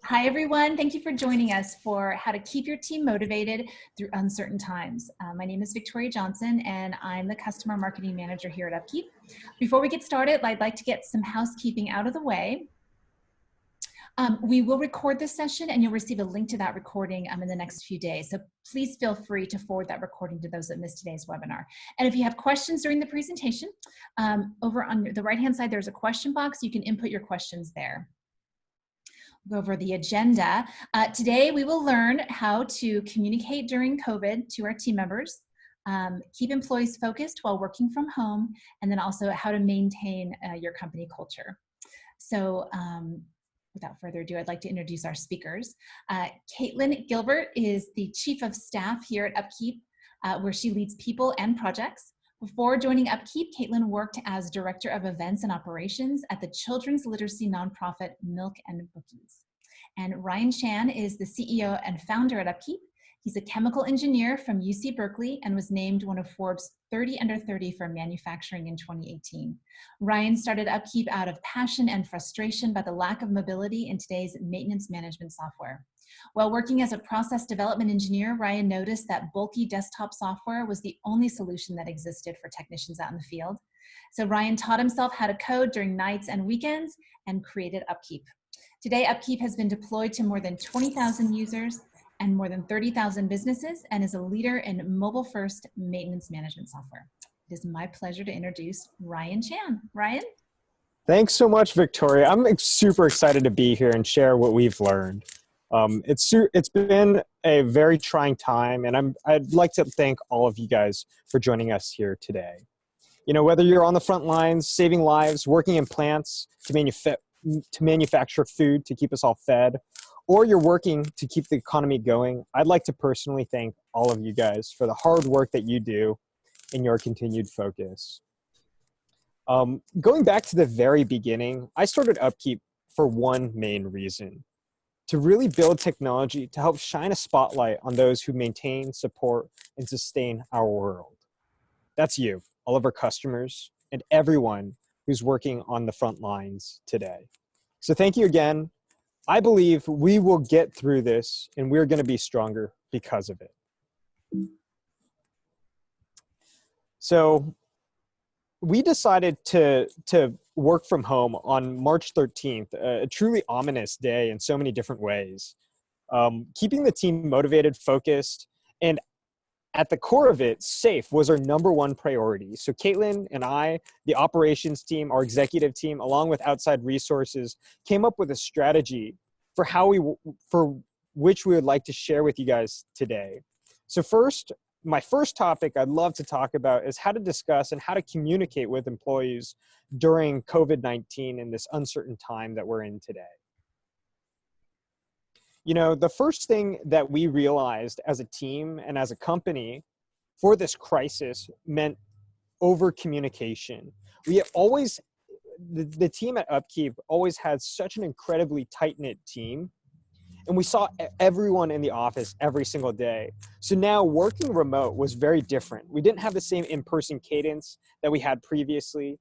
Hi, everyone. Thank you for joining us for how to keep your team motivated through uncertain times. My name is Victoria Johnson, and I'm the Customer Marketing Manager here at Upkeep. Before we get started, I'd like to get some housekeeping out of the way. We will record this session, and you'll receive a link to that recording in the next few days. So please feel free to forward that recording to those that missed today's webinar. And if you have questions during the presentation, over on the right-hand side, there's a question box. You can input your questions there. Go over the agenda. Today we will learn how to communicate during COVID to our team members, keep employees focused while working from home, and then also how to maintain your company culture. So without further ado, I'd like to introduce our speakers. Caitlin Gilbert is the Chief of Staff here at Upkeep, where she leads people and projects. Before joining Upkeep, Caitlin worked as Director of Events and Operations at the children's literacy nonprofit Milk and Bookies. And Ryan Chan is the CEO and founder at Upkeep. He's a chemical engineer from UC Berkeley and was named one of Forbes 30 Under 30 for manufacturing in 2018. Ryan started Upkeep out of passion and frustration by the lack of mobility in today's maintenance management software. While working as a process development engineer, Ryan noticed that bulky desktop software was the only solution that existed for technicians out in the field. So Ryan taught himself how to code during nights and weekends and created Upkeep. Today, Upkeep has been deployed to more than 20,000 users and more than 30,000 businesses and is a leader in mobile-first maintenance management software. It is my pleasure to introduce Ryan Chan. Ryan? Thanks so much, Victoria. I'm super excited to be here and share what we've learned. It's been a very trying time, and I'd like to thank all of you guys for joining us here today. You know, whether you're on the front lines, saving lives, working in plants to manufacture food to keep us all fed, or you're working to keep the economy going, I'd like to personally thank all of you guys for the hard work that you do and your continued focus. Going back to the very beginning, I started Upkeep for one main reason: to really build technology to help shine a spotlight on those who maintain, support, and sustain our world. That's you, all of our customers, and everyone who's working on the front lines today. So thank you again. I believe we will get through this, and we're going to be stronger because of it. So we decided to work from home on March 13th, a truly ominous day in so many different ways. Keeping the team motivated, focused, and at the core of it, safe was our #1 priority. So Caitlin and I, the operations team, our executive team, along with outside resources, came up with a strategy for which we would like to share with you guys today. So my first topic I'd love to talk about is how to discuss and how to communicate with employees during COVID-19 in this uncertain time that we're in today. You know, the first thing that we realized as a team and as a company for this crisis meant over communication. The team at Upkeep always had such an incredibly tight-knit team, and we saw everyone in the office every single day. So now working remote was very different. We didn't have the same in-person cadence that we had previously,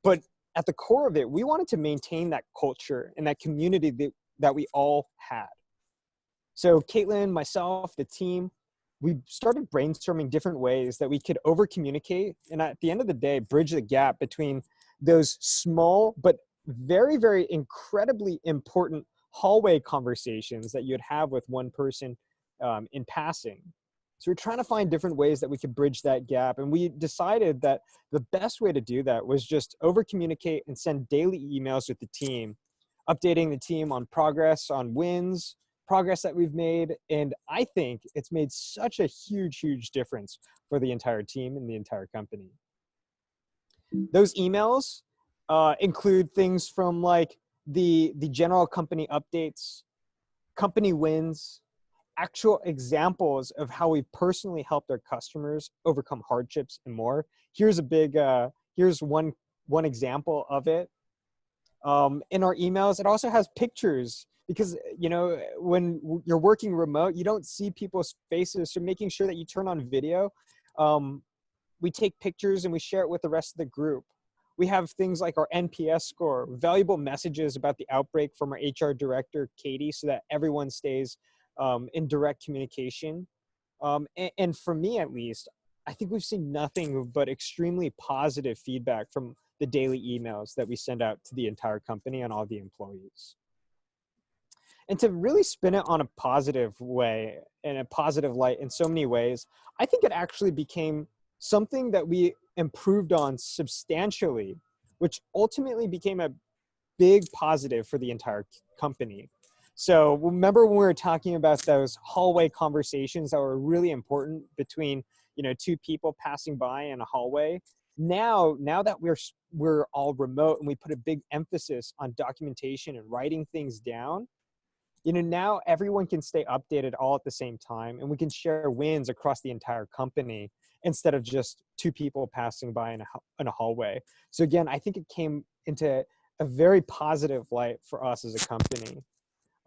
but at the core of it, we wanted to maintain that culture and that community that we all had. So Caitlin, myself, the team, we started brainstorming different ways that we could over-communicate and at the end of the day, bridge the gap between those small but very, very incredibly important hallway conversations that you'd have with one person in passing. So we're trying to find different ways that we could bridge that gap. And we decided that the best way to do that was just over-communicate and send daily emails with the team, updating the team on progress, on wins, progress that we've made. And I think it's made such a huge, huge difference for the entire team and the entire company. Those emails include things from like the general company updates, company wins, actual examples of how we personally helped our customers overcome hardships and more. Here's one example of it. In our emails, it also has pictures because, you know, when you're working remote, you don't see people's faces. So making sure that you turn on video, we take pictures and we share it with the rest of the group. We have things like our NPS score, valuable messages about the outbreak from our HR director, Katie, so that everyone stays in direct communication. And for me, at least, I think we've seen nothing but extremely positive feedback from the daily emails that we send out to the entire company and all the employees. And to really spin it on a positive way and a positive light in so many ways, I think it actually became something that we improved on substantially, which ultimately became a big positive for the entire company. So remember when we were talking about those hallway conversations that were really important between, two people passing by in a hallway? Now that we're all remote and we put a big emphasis on documentation and writing things down, now everyone can stay updated all at the same time, and we can share wins across the entire company instead of just two people passing by in a hallway. So again, I think it came into a very positive light for us as a company.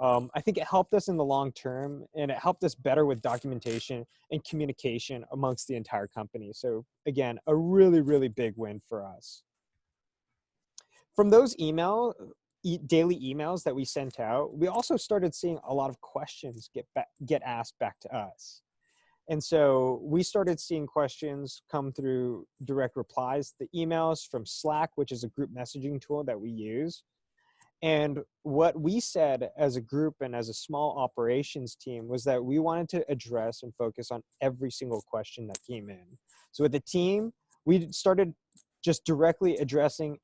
I think it helped us in the long term, and it helped us better with documentation and communication amongst the entire company. So again, a really, really big win for us. From those daily emails that we sent out, we also started seeing a lot of questions get asked back to us. And so we started seeing questions come through direct replies, the emails from Slack, which is a group messaging tool that we use. And what we said as a group and as a small operations team was that we wanted to address and focus on every single question that came in. So with the team, we started just directly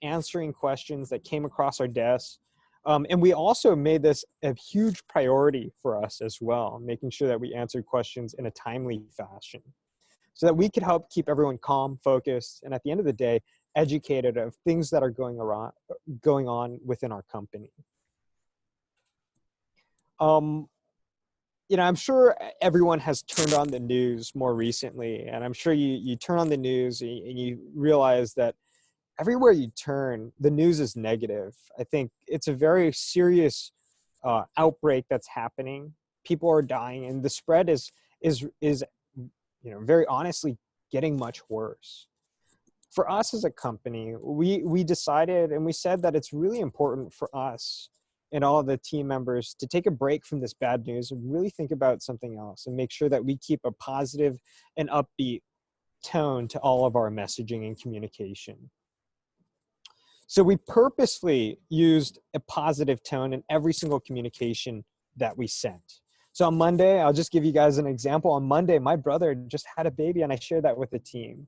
answering questions that came across our desks. And we also made this a huge priority for us as well, making sure that we answered questions in a timely fashion so that we could help keep everyone calm, focused, and at the end of the day, educated of things that are going on within our company. I'm sure everyone has turned on the news more recently, and I'm sure you turn on the news and you realize that everywhere you turn, the news is negative. I think it's a very serious outbreak that's happening. People are dying, and the spread is very honestly getting much worse. For us as a company, we decided and we said that it's really important for us and all of the team members to take a break from this bad news and really think about something else and make sure that we keep a positive and upbeat tone to all of our messaging and communication. So we purposefully used a positive tone in every single communication that we sent. So on Monday, I'll just give you guys an example. On Monday, my brother just had a baby, and I shared that with the team.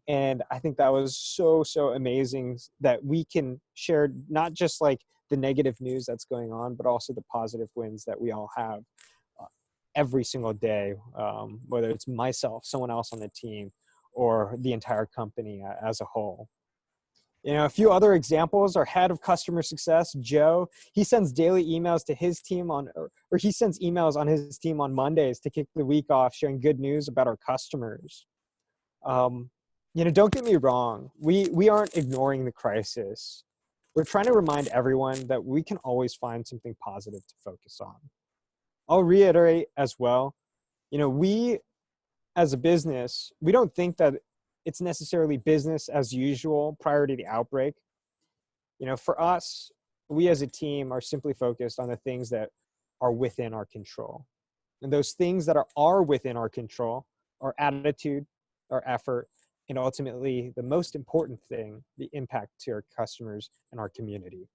And I think that was so amazing that we can share not just like the negative news that's going on, but also the positive wins that we all have every single day, whether it's myself, someone else on the team, or the entire company as a whole. A few other examples, our head of customer success, Joe, he sends daily emails to his team or he sends emails on his team on Mondays to kick the week off, sharing good news about our customers. Don't get me wrong. We aren't ignoring the crisis. We're trying to remind everyone that we can always find something positive to focus on. I'll reiterate as well, we as a business, we don't think that it's necessarily business as usual prior to the outbreak. For us, we as a team are simply focused on the things that are within our control. And those things that are within our control, our attitude, our effort, and ultimately the most important thing, the impact to our customers and our community.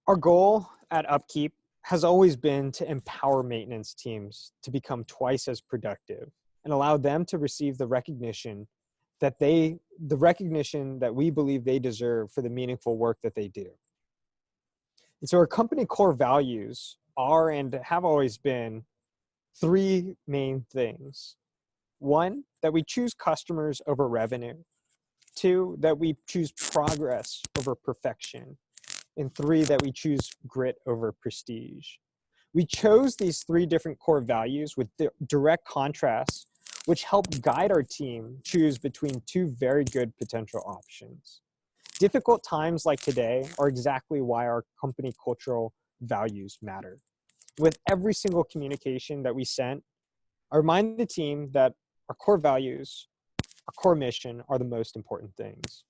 Our goal at Upkeep has always been to empower maintenance teams to become twice as productive and allow them to receive the recognition that we believe they deserve for the meaningful work that they do. And so our company core values are and have always been three main things. One, that we choose customers over revenue. Two, that we choose progress over perfection. And three, that we choose grit over prestige. We chose these three different core values with direct contrasts, which help guide our team choose between two very good potential options. Difficult times like today are exactly why our company cultural values matter. With every single communication that we sent, I remind the team that our core values our core mission are the most important things.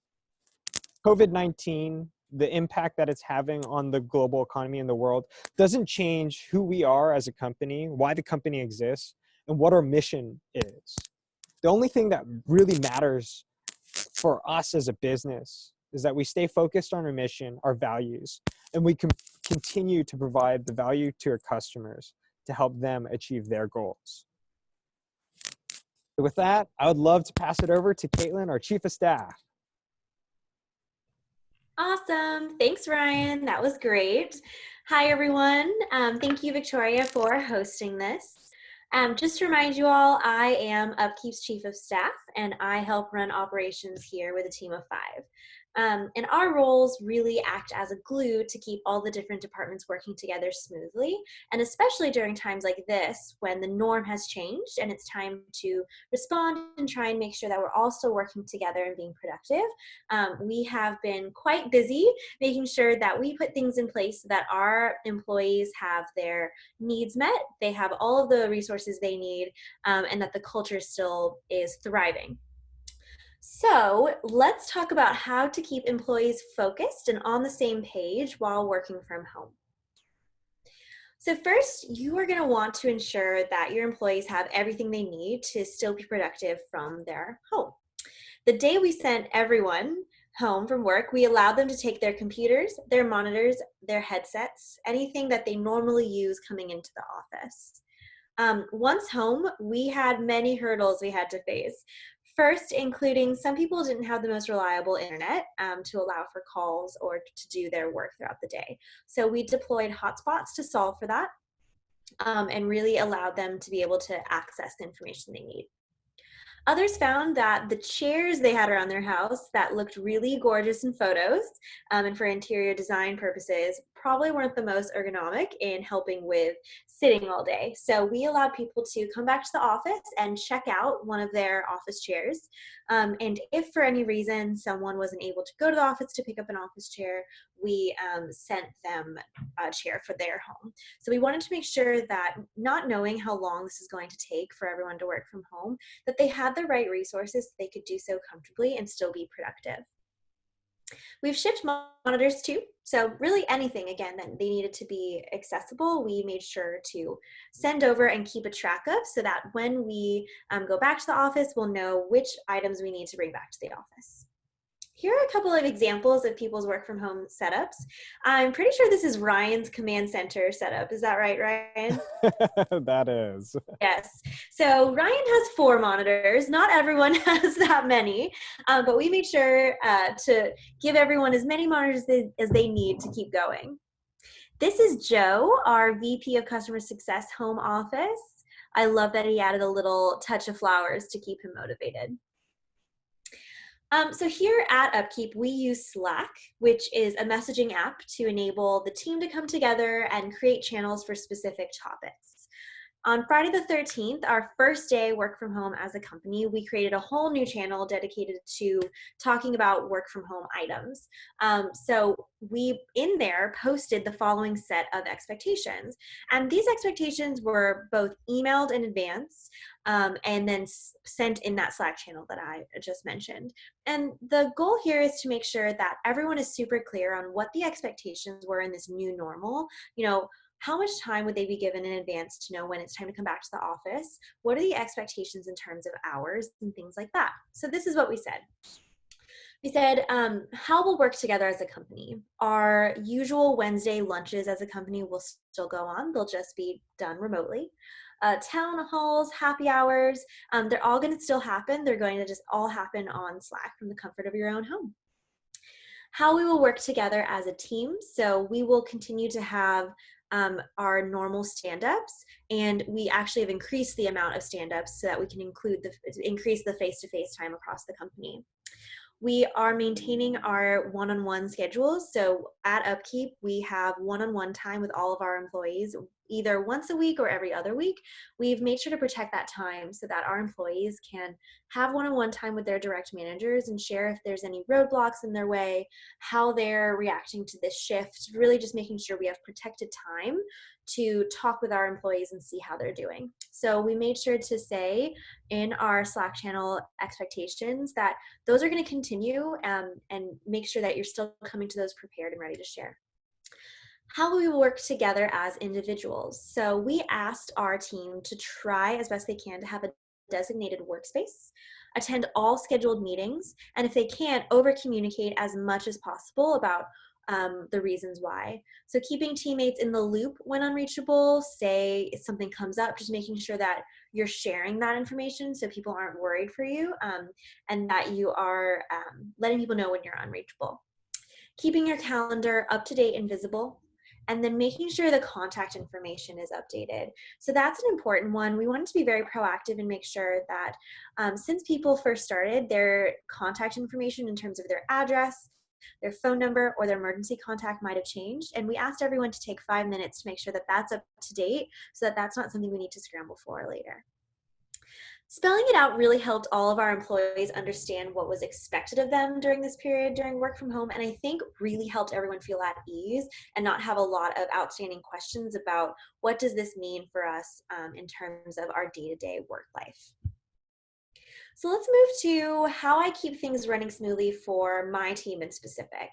COVID-19, the impact that it's having on the global economy and the world doesn't change who we are as a company, why the company exists, and what our mission is. The only thing that really matters for us as a business is that we stay focused on our mission, our values, and we can continue to provide the value to our customers to help them achieve their goals. So with that, I would love to pass it over to Caitlin, our Chief of Staff. Awesome. Thanks, Ryan. That was great. Hi, everyone. Thank you, Victoria, for hosting this. Just to remind you all, I am Upkeep's Chief of Staff, and I help run operations here with a team of 5. And our roles really act as a glue to keep all the different departments working together smoothly, and especially during times like this when the norm has changed and it's time to respond and try and make sure that we're all still working together and being productive. We have been quite busy making sure that we put things in place so that our employees have their needs met, they have all of the resources they need, and that the culture still is thriving. So let's talk about how to keep employees focused and on the same page while working from home. So first, you are going to want to ensure that your employees have everything they need to still be productive from their home. The day we sent everyone home from work, we allowed them to take their computers, their monitors, their headsets, anything that they normally use coming into the office. Once home, we had many hurdles we had to face. First, including some people didn't have the most reliable internet to allow for calls or to do their work throughout the day. So we deployed hotspots to solve for that and really allowed them to be able to access the information they need. Others found that the chairs they had around their house that looked really gorgeous in photos and for interior design purposes probably weren't the most ergonomic in helping with sitting all day. So we allowed people to come back to the office and check out one of their office chairs. And if for any reason someone wasn't able to go to the office to pick up an office chair, we sent them a chair for their home. So we wanted to make sure that, not knowing how long this is going to take for everyone to work from home, that they had the right resources so they could do so comfortably and still be productive. We've shipped monitors too, so really anything, again, that they needed to be accessible, we made sure to send over and keep a track of so that when we go back to the office, we'll know which items we need to bring back to the office. Here are a couple of examples of people's work from home setups. I'm pretty sure this is Ryan's command center setup. Is that right, Ryan? That is. Yes. So Ryan has 4 monitors. Not everyone has that many, but we made sure to give everyone as many monitors as they need to keep going. This is Joe, our VP of Customer Success home office. I love that he added a little touch of flowers to keep him motivated. So here at Upkeep, we use Slack, which is a messaging app to enable the team to come together and create channels for specific topics. On Friday the 13th, our first day work from home as a company, we created a whole new channel dedicated to talking about work from home items. So we, in there, posted the following set of expectations. And these expectations were both emailed in advance and then sent in that Slack channel that I just mentioned. And the goal here is to make sure that everyone is super clear on what the expectations were in this new normal. You know, how much time would they be given in advance to know when it's time to come back to the office? What are the expectations in terms of hours and things like that? So this is what we said. We said, how we'll work together as a company. Our usual Wednesday lunches as a company will still go on. They'll just be done remotely. Town halls, happy hours, they're all going to still happen. They're going to just all happen on Slack from the comfort of your own home. How we will work together as a team. So we will continue to have our normal stand-ups, and we actually have increased the amount of stand-ups so that we can increase the face-to-face time across the company. We are maintaining our one-on-one schedules. So at Upkeep, we have one-on-one time with all of our employees either once a week or every other week, we've made sure to protect that time so that our employees can have one-on-one time with their direct managers and share if there's any roadblocks in their way, how they're reacting to this shift, really just making sure we have protected time to talk with our employees and see how they're doing. So we made sure to say in our Slack channel expectations that those are going to continue, and make sure that you're still coming to those prepared and ready to share. How will we work together as individuals? So we asked our team to try as best they can to have a designated workspace, attend all scheduled meetings, and if they can, over communicate as much as possible about the reasons why. So keeping teammates in the loop when unreachable, say if something comes up, just making sure that you're sharing that information so people aren't worried for you, and that you are letting people know when you're unreachable. Keeping your calendar up to date and visible, and then making sure the contact information is updated. So that's an important one. We wanted to be very proactive and make sure that since people first started, their contact information in terms of their address, their phone number, or their emergency contact might have changed. And we asked everyone to take 5 minutes to make sure that that's up to date so that that's not something we need to scramble for later. Spelling it out really helped all of our employees understand what was expected of them during this period during work from home, and I think really helped everyone feel at ease and not have a lot of outstanding questions about what does this mean for us in terms of our day-to-day work life. So let's move to how I keep things running smoothly for my team in specific.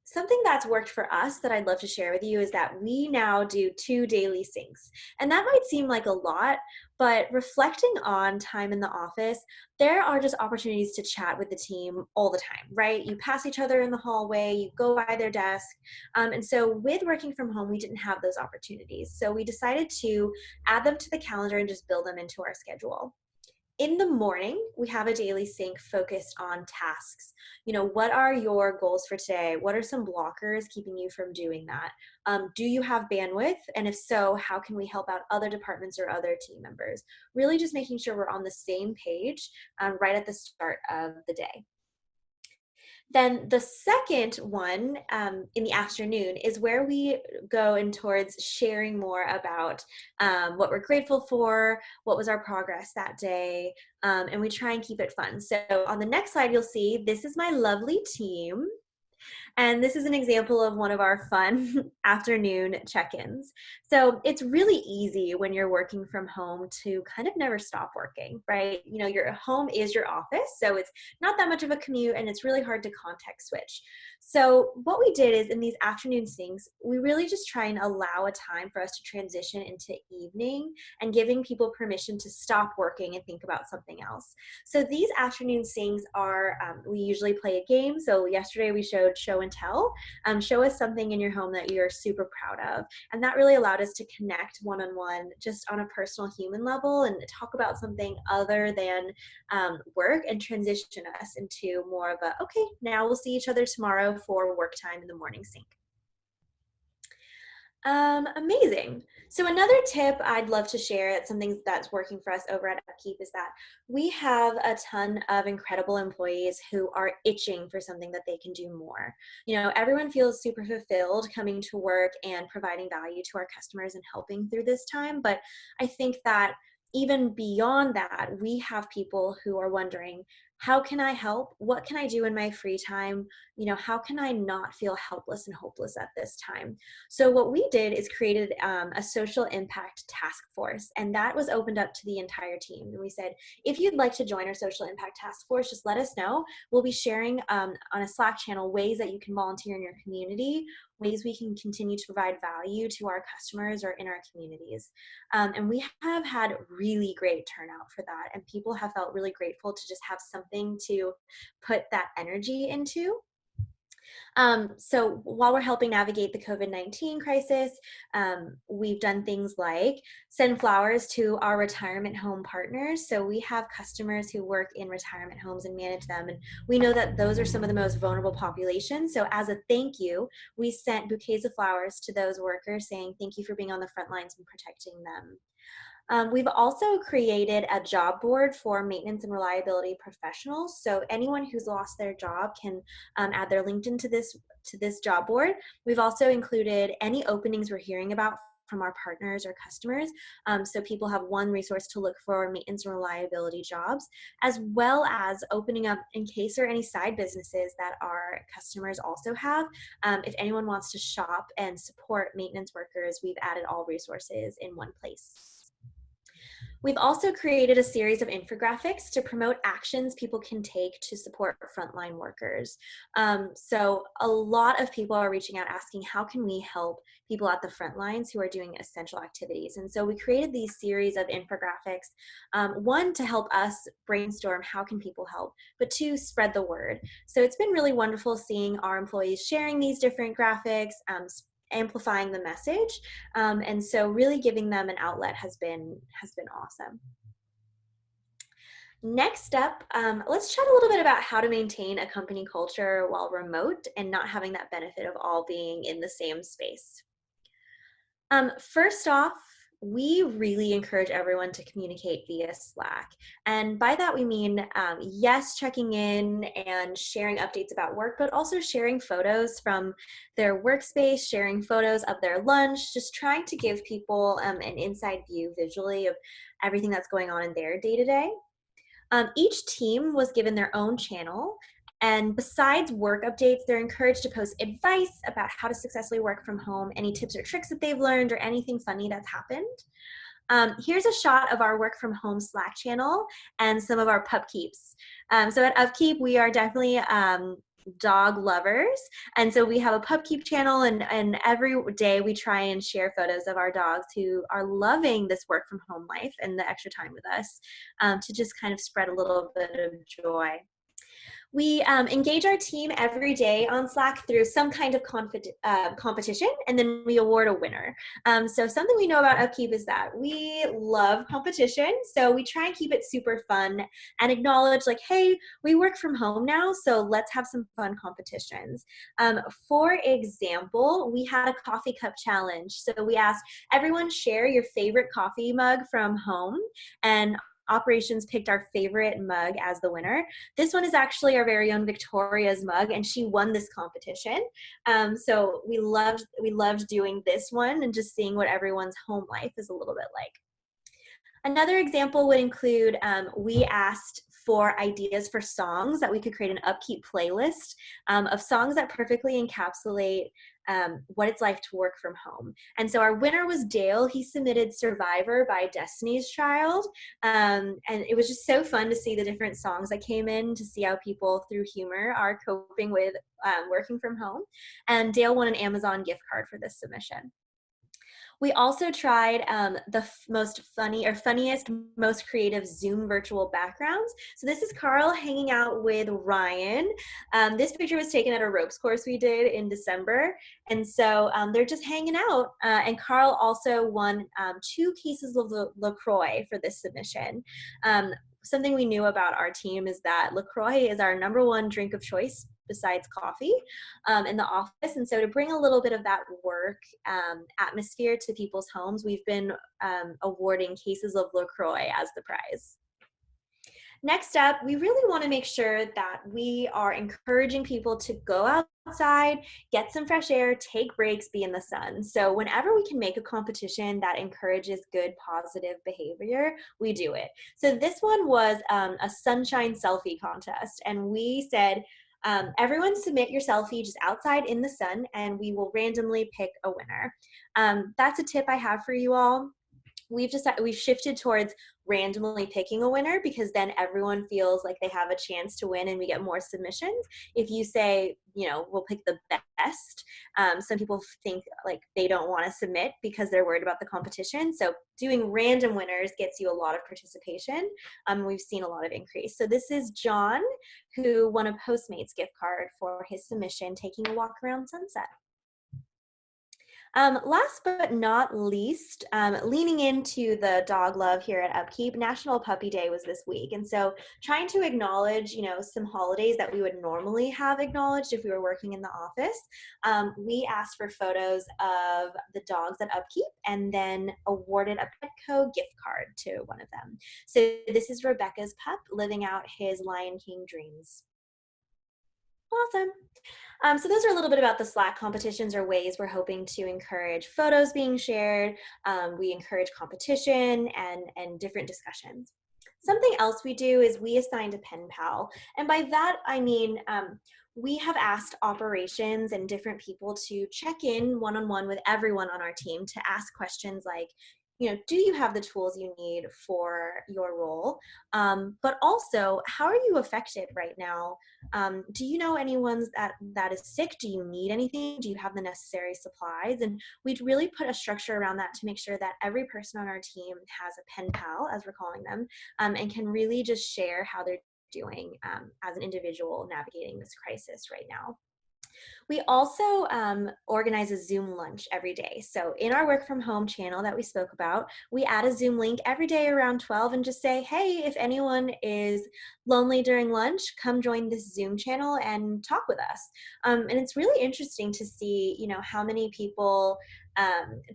Something that's worked for us that I'd love to share with you is that we now do 2 daily syncs. And that might seem like a lot, but reflecting on time in the office, there are just opportunities to chat with the team all the time, right? You pass each other in the hallway, you go by their desk. And so with working from home, we didn't have those opportunities. So we decided to add them to the calendar and just build them into our schedule. In the morning, we have a daily sync focused on tasks. You know, what are your goals for today? What are some blockers keeping you from doing that? Do you have bandwidth? And if so, how can we help out other departments or other team members? Really just making sure we're on the same page right at the start of the day. Then the second one in the afternoon is where we go in towards sharing more about what we're grateful for, what was our progress that day, and we try and keep it fun. So on the next slide, you'll see this is my lovely team. And this is an example of one of our fun afternoon check-ins. So it's really easy when you're working from home to kind of never stop working, right? You know, your home is your office, so it's not that much of a commute and it's really hard to context switch. So what we did is in these afternoon syncs, we really just try and allow a time for us to transition into evening and giving people permission to stop working and think about something else. So these afternoon syncs are, we usually play a game. So yesterday we showed show and tell. Show us something in your home that you're super proud of. And that really allowed us to connect one-on-one just on a personal human level and talk about something other than work and transition us into more of a, okay, now we'll see each other tomorrow for work time in the morning sync. Amazing. So another tip I'd love to share, it's something that's working for us over at Upkeep, is that we have a ton of incredible employees who are itching for something that they can do more. You know, everyone feels super fulfilled coming to work and providing value to our customers and helping through this time. But I think that even beyond that, we have people who are wondering, how can I help? What can I do in my free time? You know, how can I not feel helpless and hopeless at this time? So what we did is created a social impact task force, and that was opened up to the entire team. And we said, if you'd like to join our social impact task force, just let us know. We'll be sharing on a Slack channel ways that you can volunteer in your community, ways we can continue to provide value to our customers or in our communities. And we have had really great turnout for that. And people have felt really grateful to just have something to put that energy into. So while we're helping navigate the COVID-19 crisis, we've done things like send flowers to our retirement home partners. So we have customers who work in retirement homes and manage them. And we know that those are some of the most vulnerable populations. So as a thank you, we sent bouquets of flowers to those workers saying, thank you for being on the front lines and protecting them. We've also created a job board for maintenance and reliability professionals. So anyone who's lost their job can add their LinkedIn to this job board. We've also included any openings we're hearing about from our partners or customers. So people have one resource to look for maintenance and reliability jobs, as well as opening up in case there are any side businesses that our customers also have. If anyone wants to shop and support maintenance workers, we've added all resources in one place. We've also created a series of infographics to promote actions people can take to support frontline workers. So a lot of people are reaching out asking, how can we help people at the front lines who are doing essential activities? And so we created these series of infographics, one, to help us brainstorm how can people help, but two, spread the word. So it's been really wonderful seeing our employees sharing these different graphics, amplifying the message, and so really giving them an outlet has been awesome. Next up, let's chat a little bit about how to maintain a company culture while remote and not having that benefit of all being in the same space. First off, we really encourage everyone to communicate via Slack. And by that we mean, yes, checking in and sharing updates about work, but also sharing photos from their workspace, sharing photos of their lunch, just trying to give people an inside view visually of everything that's going on in their day-to-day. Each team was given their own channel, and besides work updates, they're encouraged to post advice about how to successfully work from home, any tips or tricks that they've learned, or anything funny that's happened. Here's a shot of our work from home Slack channel and some of our pup keeps. So at Upkeep, we are definitely dog lovers, and so we have a pup keep channel, and every day we try and share photos of our dogs who are loving this work from home life and the extra time with us, to just kind of spread a little bit of joy. We engage our team every day on Slack through some kind of competition, and then we award a winner. So something we know about Upkeep is that we love competition, so we try and keep it super fun and acknowledge, like, hey, we work from home now, so let's have some fun competitions. For example, we had a coffee cup challenge. So we asked everyone share your favorite coffee mug from home, and operations picked our favorite mug as the winner. This one is actually our very own Victoria's mug, and she won this competition. So we loved doing this one and just seeing what everyone's home life is a little bit like. Another example would include, we asked for ideas for songs that we could create an Upkeep playlist of songs that perfectly encapsulate what it's like to work from home. And so our winner was Dale. He submitted Survivor by Destiny's Child. And it was just so fun to see the different songs that came in, to see how people through humor are coping with working from home. And Dale won an Amazon gift card for this submission. We also tried the funniest, most creative Zoom virtual backgrounds. So this is Carl hanging out with Ryan. This picture was taken at a ropes course we did in December. And so they're just hanging out. And Carl also won 2 cases of LaCroix for this submission. Something we knew about our team is that LaCroix is our #1 drink of choice besides coffee in the office. And so to bring a little bit of that work atmosphere to people's homes, we've been awarding cases of LaCroix as the prize. Next up, we really want to make sure that we are encouraging people to go outside, get some fresh air, take breaks, be in the sun. So whenever we can make a competition that encourages good, positive behavior, we do it. So this one was a sunshine selfie contest, and we said, everyone submit your selfie just outside in the sun, and we will randomly pick a winner. That's a tip I have for you all. We've shifted towards randomly picking a winner, because then everyone feels like they have a chance to win and we get more submissions. If you say, we'll pick the best, some people think like they don't want to submit because they're worried about the competition. So doing random winners gets you a lot of participation. We've seen a lot of increase. So this is John, who won a Postmates gift card for his submission, taking a walk around Sunset. Last but not least, leaning into the dog love here at Upkeep, National Puppy Day was this week. And so trying to acknowledge, some holidays that we would normally have acknowledged if we were working in the office, we asked for photos of the dogs at Upkeep and then awarded a Petco gift card to one of them. So this is Rebecca's pup living out his Lion King dreams. Awesome. So those are a little bit about the Slack competitions or ways we're hoping to encourage photos being shared. We encourage competition and different discussions. Something else we do is we assigned a pen pal. And by that, I mean, we have asked operations and different people to check in one-on-one with everyone on our team to ask questions like, do you have the tools you need for your role? But also, how are you affected right now? Do you know anyone that is sick? Do you need anything? Do you have the necessary supplies? And we'd really put a structure around that to make sure that every person on our team has a pen pal, as we're calling them, and can really just share how they're doing as an individual navigating this crisis right now. We also organize a Zoom lunch every day. So in our work from home channel that we spoke about, we add a Zoom link every day around 12 and just say, hey, if anyone is lonely during lunch, come join this Zoom channel and talk with us. And it's really interesting to see, how many people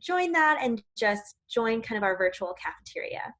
join that and just join kind of our virtual cafeteria.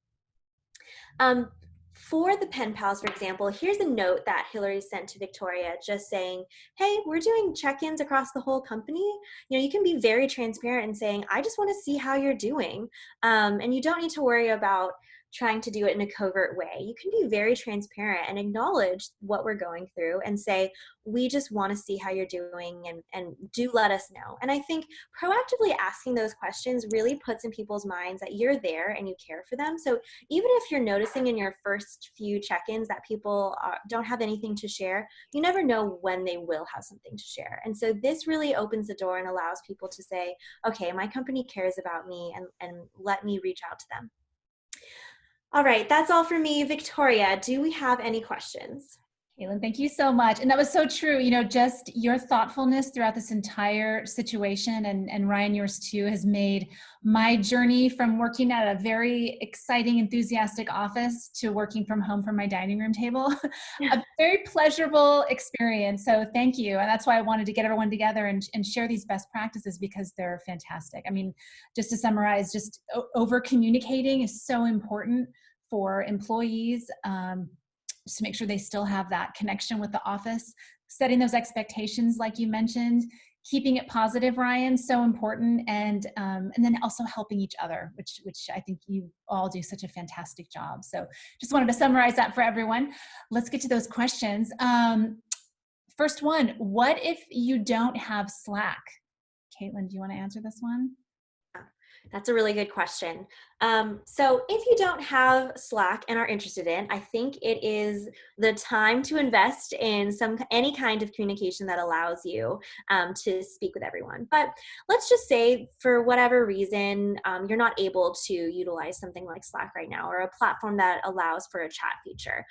Um, for the pen pals, for example, here's a note that Hillary sent to Victoria just saying, hey, we're doing check-ins across the whole company. You can be very transparent and saying, I just want to see how you're doing. And you don't need to worry about trying to do it in a covert way. You can be very transparent and acknowledge what we're going through and say, we just want to see how you're doing and do let us know. And I think proactively asking those questions really puts in people's minds that you're there and you care for them. So even if you're noticing in your first few check-ins that people don't have anything to share, you never know when they will have something to share. And so this really opens the door and allows people to say, okay, my company cares about me, and let me reach out to them. All right, that's all for me. Victoria, do we have any questions? Caitlin, thank you so much. And that was so true. Just your thoughtfulness throughout this entire situation, and Ryan, yours too, has made my journey from working at a very exciting, enthusiastic office to working from home from my dining room table a very pleasurable experience. So thank you. And that's why I wanted to get everyone together and share these best practices, because they're fantastic. I mean, just to summarize, just over communicating is so important for employees. Just to make sure they still have that connection with the office, setting those expectations like you mentioned, keeping it positive, Ryan, so important, and then also helping each other, which I think you all do such a fantastic job. So just wanted to summarize that for everyone. Let's get to those questions. First one, what if you don't have Slack? Caitlin, do you want to answer this one? That's a really good question. So if you don't have Slack and are interested in, I think it is the time to invest in any kind of communication that allows you to speak with everyone. But let's just say for whatever reason, you're not able to utilize something like Slack right now, or a platform that allows for a chat feature.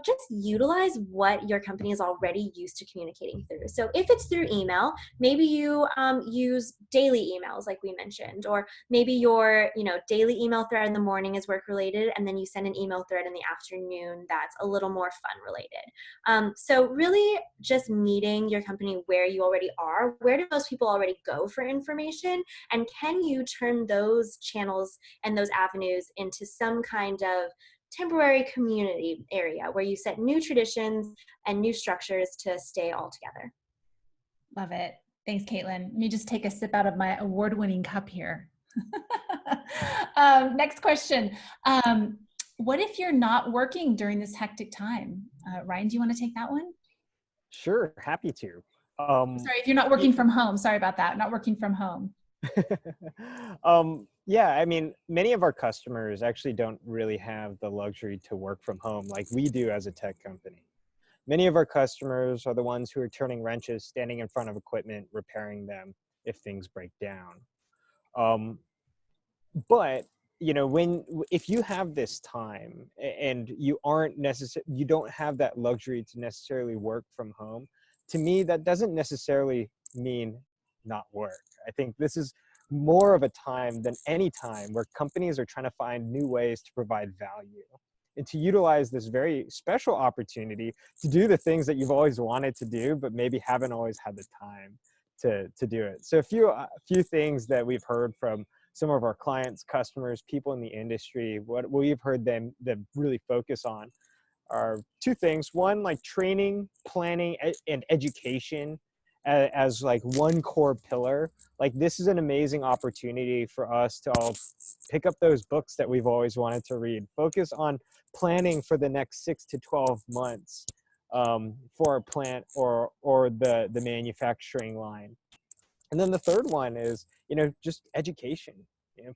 Just utilize what your company is already used to communicating through. So if it's through email, maybe you use daily emails like we mentioned, or maybe your daily email thread in the morning is work related, and then you send an email thread in the afternoon that's a little more fun related. So really just meeting your company where you already are. Where do most people already go for information? And can you turn those channels and those avenues into some kind of temporary community area where you set new traditions and new structures to stay all together? Love it. Thanks, Caitlin. Let me just take a sip out of my award-winning cup here. Next question. What if you're not working during this hectic time? Ryan, do you want to take that one? Sure, happy to. Sorry, if you're not working from home. Sorry about that. Not working from home. Yeah, I mean, many of our customers actually don't really have the luxury to work from home like we do as a tech company. Many of our customers are the ones who are turning wrenches, standing in front of equipment, repairing them if things break down. But if you have this time and you you don't have that luxury to necessarily work from home, to me that doesn't necessarily mean not work. I think this is more of a time than any time where companies are trying to find new ways to provide value and to utilize this very special opportunity to do the things that you've always wanted to do but maybe haven't always had the time to do it. So a few things that we've heard from some of our clients, customers, people in the industry, what we've heard them really focus on are two things. One, like training, planning, and education as like one core pillar. Like this is an amazing opportunity for us to all pick up those books that we've always wanted to read. Focus on planning for the next 6 to 12 months for a plant or the manufacturing line. And then the third one is, just education,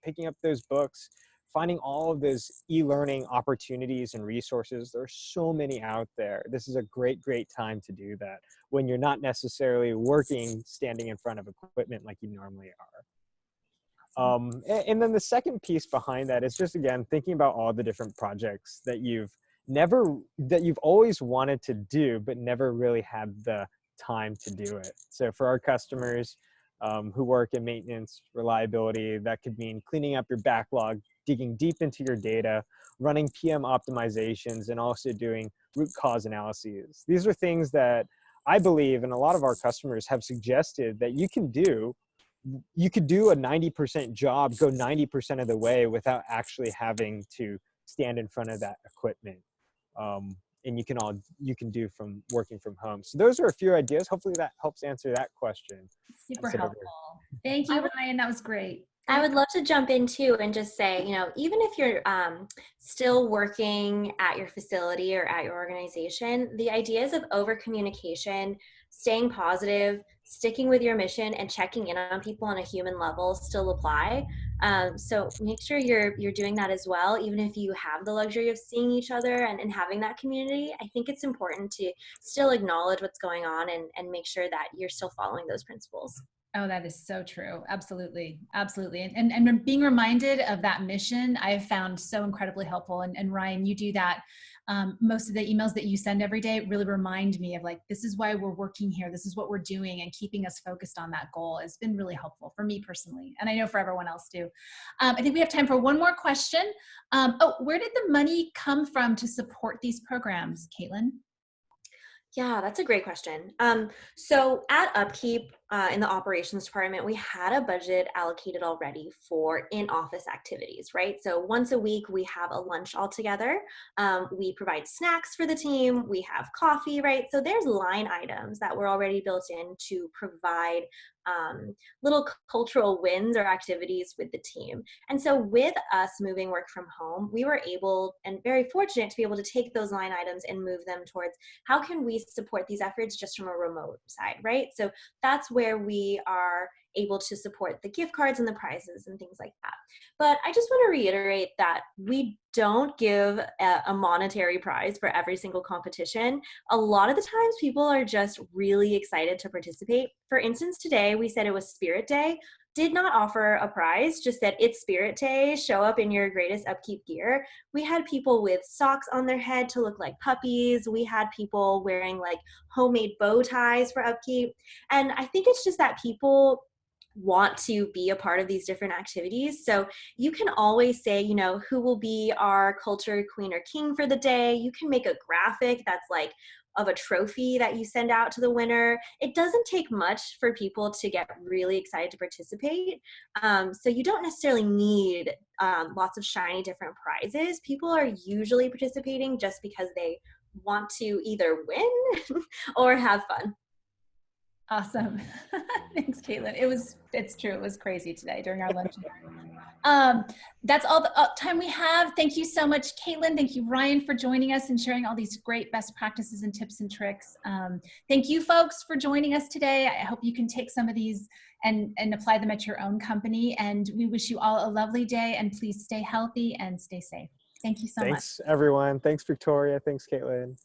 picking up those books, finding all of those e-learning opportunities and resources. There are so many out there. This is a great, great time to do that when you're not necessarily working, standing in front of equipment like you normally are. And then the second piece behind that is just, again, thinking about all the different projects that you've always wanted to do, but never really had the time to do it. So for our customers who work in maintenance, reliability, that could mean cleaning up your backlog, digging deep into your data, running PM optimizations, and also doing root cause analyses. These are things that I believe, and a lot of our customers have suggested that you can do. You could do a 90% job, go 90% of the way without actually having to stand in front of that equipment. And you can do from working from home. So those are a few ideas. Hopefully that helps answer that question. Super helpful. Thank you, Ryan. That was great. I would love to jump in too and just say, even if you're still working at your facility or at your organization, the ideas of over communication, staying positive, sticking with your mission, and checking in on people on a human level still apply. So make sure you're doing that as well, even if you have the luxury of seeing each other and having that community. I think it's important to still acknowledge what's going on and make sure that you're still following those principles. Oh, that is so true. Absolutely. Absolutely. And being reminded of that mission, I have found so incredibly helpful. And Ryan, you do that. Most of the emails that you send every day really remind me of like, this is why we're working here. This is what we're doing, and keeping us focused on that goal has been really helpful for me personally. And I know for everyone else too. I think we have time for one more question. Where did the money come from to support these programs, Caitlin? Yeah, that's a great question. So at Upkeep, in the operations department, we had a budget allocated already for in-office activities, right? So once a week, we have a lunch all together. We provide snacks for the team. We have coffee, right? So there's line items that were already built in to provide little cultural wins or activities with the team. And so with us moving work from home, we were able and very fortunate to be able to take those line items and move them towards how can we support these efforts just from a remote side, right? So that's where we are able to support the gift cards and the prizes and things like that. But I just want to reiterate that we don't give a monetary prize for every single competition. A lot of the times people are just really excited to participate. For instance, today we said it was Spirit Day. Did not offer a prize, just that it's Spirit Day, show up in your greatest Upkeep gear. We had people with socks on their head to look like puppies. We had people wearing like homemade bow ties for Upkeep. And I think it's just that people want to be a part of these different activities. So you can always say, who will be our culture queen or king for the day. You can make a graphic that's like of a trophy that you send out to the winner. It doesn't take much for people to get really excited to participate. So you don't necessarily need lots of shiny different prizes. People are usually participating just because they want to either win or have fun. Awesome. Thanks, Caitlin. It's true. It was crazy today during our lunch. That's all the time we have. Thank you so much, Caitlin. Thank you, Ryan, for joining us and sharing all these great best practices and tips and tricks. Thank you, folks, for joining us today. I hope you can take some of these and apply them at your own company. And we wish you all a lovely day, and please stay healthy and stay safe. Thank you so much. Thanks, everyone. Thanks, Victoria. Thanks, Caitlin.